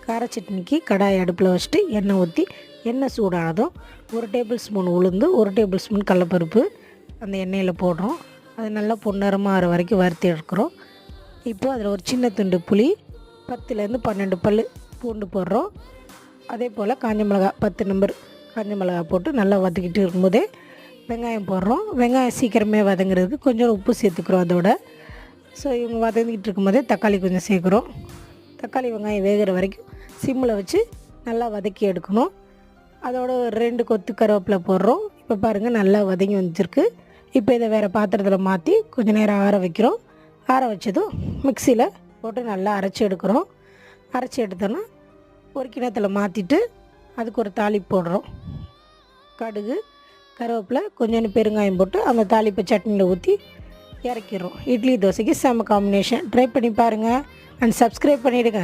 கார சட்னிக்கு கடாய் அடுப்பில் வச்சுட்டு எண்ணெய் ஊற்றி எண்ணெய் சூடானதும் 1 டேபிள் ஸ்பூன் உளுந்து 1 டேபிள் ஸ்பூன் கடலப்பருப்பு அந்த எண்ணெயில் போடுறோம். அது நல்லா பொன்னிறமாக ஆகிற வரைக்கும் வறுத்து எடுக்கிறோம். இப்போது அதில் ஒரு சின்ன துண்டு புளி 10லேருந்து 12 பல் பூண்டு போடுறோம். அதே போல் காஞ்ச மிளகா 10 நம்பர் காஞ்ச மிளகா போட்டு நல்லா வதக்கிட்டு இருக்கும்போதே வெங்காயம் போடுறோம். வெங்காயம் சீக்கிரமே வதங்குறதுக்கு கொஞ்சம் உப்பு சேர்த்துக்கிறோம் அதோட. ஸோ இவங்க வதங்கிட்டு இருக்கும்போதே தக்காளி கொஞ்சம் சேர்க்குறோம். தக்காளி வெங்காயம் வேகிற வரைக்கும் சிம்மில் வச்சு நல்லா வதக்கி எடுக்கணும். அதோட 2 கொத்து கருவேப்பிலை போடுறோம். இப்போ பாருங்கள் நல்லா வதங்கி வந்துருக்கு. இப்போ இதை வேறு பாத்திரத்தில் மாற்றி கொஞ்சம் நேரம் ஆற வைக்கிறோம். ஆற வச்சதும் மிக்சியில் போட்டு நல்லா அரைச்சி எடுக்கிறோம். அரைச்சி எடுத்தோன்னா ஒரு கிணத்துல மாற்றிட்டு அதுக்கு ஒரு தாளிப்பு போடுறோம். கடுகு கருவேப்பிலை கொஞ்சோண்டு பெருங்காயம் போட்டு அந்த தாளிப்பை சட்னியில் ஊற்றி இறக்கிடுறோம். இட்லி தோசைக்கு செம்ம காம்பினேஷன். ட்ரை பண்ணி பாருங்கள் அண்ட் சப்ஸ்கிரைப் பண்ணிவிடுங்க.